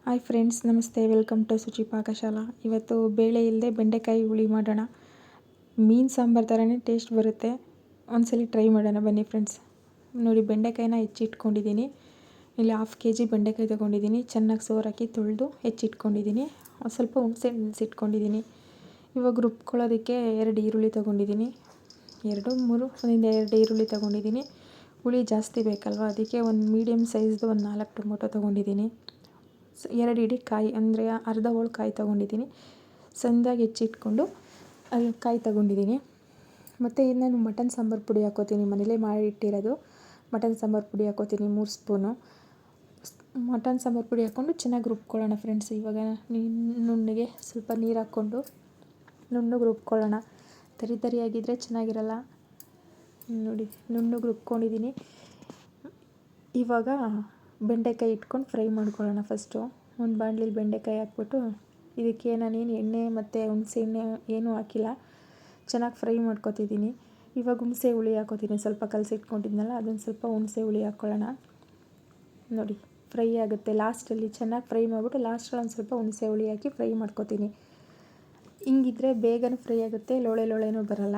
Hi friends, ನಮಸ್ತೆ. Welcome to Suchi Pakashala. ಇವತ್ತು ಬೇಳೆ ಇಲ್ಲದೆ ಬೆಂಡೆಕಾಯಿ ಹುಳಿ ಮಾಡೋಣ. ಮೀನು ಸಾಂಬಾರು ಥರನೇ ಟೇಸ್ಟ್ ಬರುತ್ತೆ. ಒಂದ್ಸಲ ಟ್ರೈ ಮಾಡೋಣ ಬನ್ನಿ ಫ್ರೆಂಡ್ಸ್. ನೋಡಿ, ಬೆಂಡೆಕಾಯಿನ ಹೆಚ್ಚಿಟ್ಕೊಂಡಿದ್ದೀನಿ. ಇಲ್ಲಿ 1/2 kg ಬೆಂಡೆಕಾಯಿ ತೊಗೊಂಡಿದ್ದೀನಿ. ಚೆನ್ನಾಗಿ ಸೋರಾಕಿ ತೊಳೆದು ಹೆಚ್ಚಿಟ್ಕೊಂಡಿದ್ದೀನಿ. ಸ್ವಲ್ಪ ಹುಣಸೆ ನೆನೆಸಿಟ್ಕೊಂಡಿದ್ದೀನಿ. ಇವಾಗ ರುಬ್ಕೊಳ್ಳೋದಕ್ಕೆ 2 ಈರುಳ್ಳಿ ತೊಗೊಂಡಿದ್ದೀನಿ. 2 ಈರುಳ್ಳಿ ತೊಗೊಂಡಿದ್ದೀನಿ. ಹುಳಿ ಜಾಸ್ತಿ ಬೇಕಲ್ವ, ಅದಕ್ಕೆ ಒಂದು ಮೀಡಿಯಮ್ ಸೈಜ್ದು ಒಂದು 4 ಟೊಮೊಟೊ ತೊಗೊಂಡಿದ್ದೀನಿ. 2 ಇಡೀ ಕಾಯಿ ಅಂದರೆ ಅರ್ಧ ಹೋಳು ಕಾಯಿ ತೊಗೊಂಡಿದ್ದೀನಿ. ಸಣ್ಣದಾಗಿ ಹೆಚ್ಚಿಟ್ಕೊಂಡು ಕಾಯಿ ತೊಗೊಂಡಿದ್ದೀನಿ. ಮತ್ತು ನಾನು ಮಟನ್ ಸಾಂಬಾರು ಪುಡಿ ಹಾಕೋತೀನಿ. ಮನೇಲೇ ಮಾಡಿಟ್ಟಿರೋದು ಮಟನ್ ಸಾಂಬಾರು ಪುಡಿ ಹಾಕೋತೀನಿ 3 ಸ್ಪೂನು. ಮಟನ್ ಸಾಂಬಾರು ಪುಡಿ ಹಾಕ್ಕೊಂಡು ಚೆನ್ನಾಗಿ ರುಬ್ಕೊಳ್ಳೋಣ ಫ್ರೆಂಡ್ಸ್. ಇವಾಗ ನುಣ್ಣಗೆ ಸ್ವಲ್ಪ ನೀರು ಹಾಕ್ಕೊಂಡು ನುಣ್ಣಗೆ ರುಬ್ಕೊಳ್ಳೋಣ. ತರಿಯಾಗಿದ್ದರೆ ಚೆನ್ನಾಗಿರಲ್ಲ. ನೋಡಿ, ನುಣ್ಣಗೆ ರುಬ್ಕೊಂಡಿದ್ದೀನಿ. ಇವಾಗ ಬೆಂಡೆಕಾಯಿ ಇಟ್ಕೊಂಡು ಫ್ರೈ ಮಾಡ್ಕೊಳ್ಳೋಣ. ಫಸ್ಟು ಒಂದು ಬಾಣಲಿಲಿ ಬೆಂಡೆಕಾಯಿ ಹಾಕ್ಬಿಟ್ಟು, ಇದಕ್ಕೆ ನಾನೇನು ಎಣ್ಣೆ ಮತ್ತು ಹುಣಸೆ ಎಣ್ಣೆ ಏನೂ ಹಾಕಿಲ್ಲ, ಚೆನ್ನಾಗಿ ಫ್ರೈ ಮಾಡ್ಕೊತಿದ್ದೀನಿ. ಇವಾಗ ಹುಣಸೆ ಹುಳಿ ಹಾಕೋತೀನಿ. ಸ್ವಲ್ಪ ಕಲಸಿಟ್ಕೊಂಡಿದ್ನಲ್ಲ, ಅದೊಂದು ಸ್ವಲ್ಪ ಹುಣಸೆ ಹುಳಿ ಹಾಕ್ಕೊಳ್ಳೋಣ. ನೋಡಿ, ಫ್ರೈ ಆಗುತ್ತೆ. ಲಾಸ್ಟಲ್ಲಿ ಚೆನ್ನಾಗಿ ಫ್ರೈ ಮಾಡಿಬಿಟ್ಟು ಲಾಸ್ಟಲ್ಲಿ ಒಂದು ಸ್ವಲ್ಪ ಹುಣಸೆ ಹುಳಿ ಹಾಕಿ ಫ್ರೈ ಮಾಡ್ಕೊತೀನಿ. ಹಿಂಗಿದ್ರೆ ಬೇಗನೆ ಫ್ರೈ ಆಗುತ್ತೆ, ಲೋಳೆನೂ ಬರಲ್ಲ.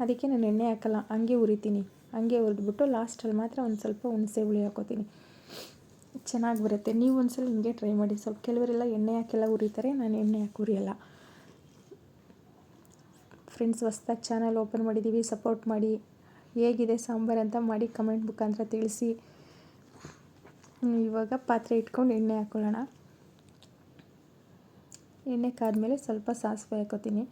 ಅದಕ್ಕೆ ನಾನು ಎಣ್ಣೆ ಹಾಕಲ್ಲ, ಹಂಗೆ ಹುರಿತೀನಿ. ಹಂಗೆ ಹುರಿದ್ಬಿಟ್ಟು ಲಾಸ್ಟಲ್ಲಿ ಮಾತ್ರ ಒಂದು ಸ್ವಲ್ಪ ಹುಣಸೆ ಹುಳಿ ಹಾಕೋತೀನಿ. ಚೆನ್ನಾಗಿ ಬರುತ್ತೆ. ನೀವು ಒಂದ್ಸಲ ಹಿಂಗೆ ಟ್ರೈ ಮಾಡಿ. ಸ್ವಲ್ಪ ಕೆಲವರೆಲ್ಲ ಎಣ್ಣೆ ಹಾಕೆಲ್ಲ ಹುರಿತಾರೆ, ನಾನು ಎಣ್ಣೆ ಹಾಕಿ ಹುರಿಯಲ್ಲ. ಫ್ರೆಂಡ್ಸ್, ಹೊಸ್ದಾಗಿ ಚಾನಲ್ ಓಪನ್ ಮಾಡಿದ್ದೀವಿ, ಸಪೋರ್ಟ್ ಮಾಡಿ. ಹೇಗಿದೆ ಸಾಂಬಾರು ಅಂತ ಮಾಡಿ ಕಮೆಂಟ್ ಮುಖಾಂತರ ತಿಳಿಸಿ. ಇವಾಗ ಪಾತ್ರೆ ಇಟ್ಕೊಂಡು ಎಣ್ಣೆ ಹಾಕ್ಕೊಳ್ಳೋಣ. ಎಣ್ಣೆ ಕಾದ್ಮೇಲೆ ಸ್ವಲ್ಪ ಸಾಸಿವೆ ಹಾಕೋತೀನಿ,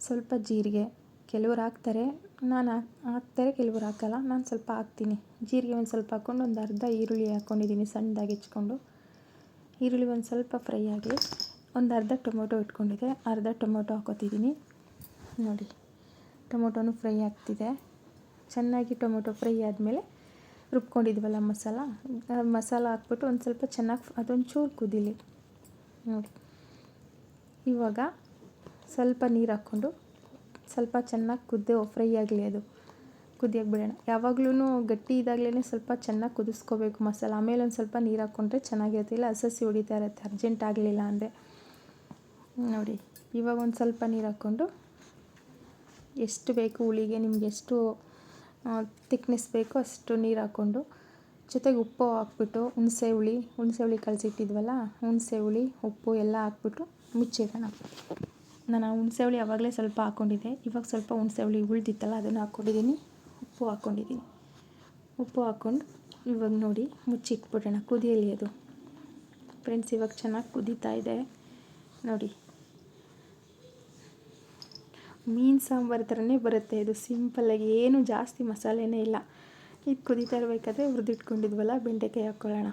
ಸ್ವಲ್ಪ ಜೀರಿಗೆ. ಕೆಲವ್ರು ಹಾಕ್ತಾರೆ, ನಾನು ಹಾಕ್ತಾರೆ, ಕೆಲವ್ರು ಹಾಕಲ್ಲ. ನಾನು ಸ್ವಲ್ಪ ಹಾಕ್ತೀನಿ. ಜೀರಿಗೆ ಒಂದು ಸ್ವಲ್ಪ ಹಾಕ್ಕೊಂಡು ಒಂದು ಅರ್ಧ ಈರುಳ್ಳಿ ಹಾಕ್ಕೊಂಡಿದ್ದೀನಿ, ಸಣ್ಣದಾಗಿ ಹೆಚ್ಕೊಂಡು. ಈರುಳ್ಳಿ ಒಂದು ಸ್ವಲ್ಪ ಫ್ರೈ ಆಗಲಿ. ಒಂದು ಅರ್ಧ ಟೊಮೊಟೊ ಇಟ್ಕೊಂಡಿದ್ದೆ, ಅರ್ಧ ಟೊಮೊಟೊ ಹಾಕೋತಿದ್ದೀನಿ. ನೋಡಿ, ಟೊಮೊಟೊನೂ ಫ್ರೈ ಆಗ್ತಿದೆ. ಚೆನ್ನಾಗಿ ಟೊಮೊಟೊ ಫ್ರೈ ಆದಮೇಲೆ ರುಬ್ಕೊಂಡಿದ್ವಲ್ಲ ಮಸಾಲ ಹಾಕ್ಬಿಟ್ಟು ಒಂದು ಸ್ವಲ್ಪ ಚೆನ್ನಾಗಿ ಅದೊಂಚೂರು ಕುದೀಲಿ. ನೋಡಿ, ಇವಾಗ ಸ್ವಲ್ಪ ನೀರು ಹಾಕ್ಕೊಂಡು ಸ್ವಲ್ಪ ಚೆನ್ನಾಗಿ ಫ್ರೈ ಆಗಲಿ. ಅದು ಕುದಿಯೋಕೆ ಬಿಡೋಣ. ಯಾವಾಗಲೂ ಗಟ್ಟಿ ಇದ್ದಾಗಲೇ ಸ್ವಲ್ಪ ಚೆನ್ನಾಗಿ ಕುದಿಸ್ಕೋಬೇಕು ಮಸಾಲ. ಆಮೇಲೆ ಒಂದು ಸ್ವಲ್ಪ ನೀರು ಹಾಕ್ಕೊಂಡ್ರೆ ಚೆನ್ನಾಗಿರುತ್ತೆ. ಇಲ್ಲ ಹಸಿ ಹೊಡಿತಾ ಇರುತ್ತೆ ಅರ್ಜೆಂಟ್ ಆಗಲಿಲ್ಲ ಅಂದರೆ. ನೋಡಿ, ಇವಾಗ ಒಂದು ಸ್ವಲ್ಪ ನೀರು ಹಾಕ್ಕೊಂಡು ಎಷ್ಟು ಬೇಕು ಹುಳಿಗೆ, ನಿಮ್ಗೆ ಎಷ್ಟು ತಿಕ್ನೆಸ್ ಬೇಕೋ ಅಷ್ಟು ನೀರು ಹಾಕ್ಕೊಂಡು, ಜೊತೆಗೆ ಉಪ್ಪು ಹಾಕ್ಬಿಟ್ಟು ಹುಣಸೆ ಹುಳಿ ಕಲಸಿಟ್ಟಿದ್ವಲ್ಲ, ಹುಣಸೆ ಹುಳಿ ಉಪ್ಪು ಎಲ್ಲ ಹಾಕ್ಬಿಟ್ಟು ಮುಚ್ಚಿಡೋಣ. ನಾನು ಹುಣಸೆ ಹುಳಿ ಆವಾಗಲೇ ಸ್ವಲ್ಪ ಹಾಕ್ಕೊಂಡಿದ್ದೆ. ಇವಾಗ ಸ್ವಲ್ಪ ಹುಣಸೆ ಹುಳಿ ಉಳಿದಿತ್ತಲ್ಲ, ಅದನ್ನು ಹಾಕ್ಕೊಂಡಿದ್ದೀನಿ. ಉಪ್ಪು ಹಾಕ್ಕೊಂಡು ಇವಾಗ ನೋಡಿ ಮುಚ್ಚಿಟ್ಬಿಡೋಣ, ಕುದಿಯಲಿ ಅದು. ಫ್ರೆಂಡ್ಸ್, ಇವಾಗ ಚೆನ್ನಾಗಿ ಕುದೀತಾ ಇದೆ. ನೋಡಿ, ಮೀನು ಸಾಂಬಾರು ಥರನೇ ಬರುತ್ತೆ ಇದು. ಸಿಂಪಲ್ಲಾಗಿ, ಏನು ಜಾಸ್ತಿ ಮಸಾಲೆನೇ ಇಲ್ಲ. ಇದು ಕುದೀತಾ ಇರಬೇಕಾದ್ರೆ ಹುರಿದಿಟ್ಕೊಂಡಿದ್ವಲ್ಲ ಬೆಂಡೆಕಾಯಿ ಹಾಕ್ಕೊಳ್ಳೋಣ.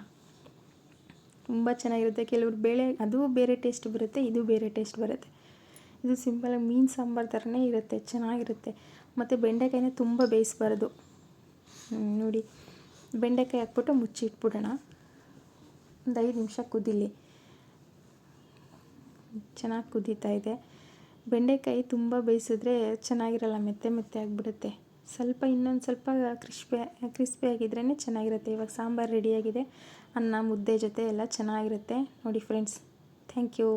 ತುಂಬ ಚೆನ್ನಾಗಿರುತ್ತೆ. ಕೆಲವ್ರು ಬೇಳೆ ಅದು ಬೇರೆ ಟೇಸ್ಟ್ ಬರುತ್ತೆ, ಇದು ಬೇರೆ ಟೇಸ್ಟ್ ಬರುತ್ತೆ. ಇದು ಸಿಂಪಲಾಗಿ ಮೀನು ಸಾಂಬಾರು ಥರನೇ ಇರುತ್ತೆ, ಚೆನ್ನಾಗಿರುತ್ತೆ. ಮತ್ತು ಬೆಂಡೆಕಾಯಿನ ತುಂಬ ಬೇಯಿಸಬಾರ್ದು. ನೋಡಿ, ಬೆಂಡೆಕಾಯಿ ಹಾಕ್ಬಿಟ್ಟು ಮುಚ್ಚಿಟ್ಬಿಡೋಣ. ಒಂದು 5 ನಿಮಿಷ ಕುದೀಲಿ. ಚೆನ್ನಾಗಿ ಕುದೀತಾ ಇದೆ. ಬೆಂಡೆಕಾಯಿ ತುಂಬ ಬೇಯಿಸಿದ್ರೆ ಚೆನ್ನಾಗಿರಲ್ಲ, ಮೆತ್ತೆ ಆಗಿಬಿಡುತ್ತೆ. ಸ್ವಲ್ಪ ಇನ್ನೊಂದು ಸ್ವಲ್ಪ ಕ್ರಿಸ್ಪಿ ಆಗಿದ್ರೇ ಚೆನ್ನಾಗಿರುತ್ತೆ. ಇವಾಗ ಸಾಂಬಾರು ರೆಡಿಯಾಗಿದೆ. ಅನ್ನ ಮುದ್ದೆ ಜೊತೆ ಎಲ್ಲ ಚೆನ್ನಾಗಿರುತ್ತೆ. ನೋಡಿ ಫ್ರೆಂಡ್ಸ್, ಥ್ಯಾಂಕ್ ಯು.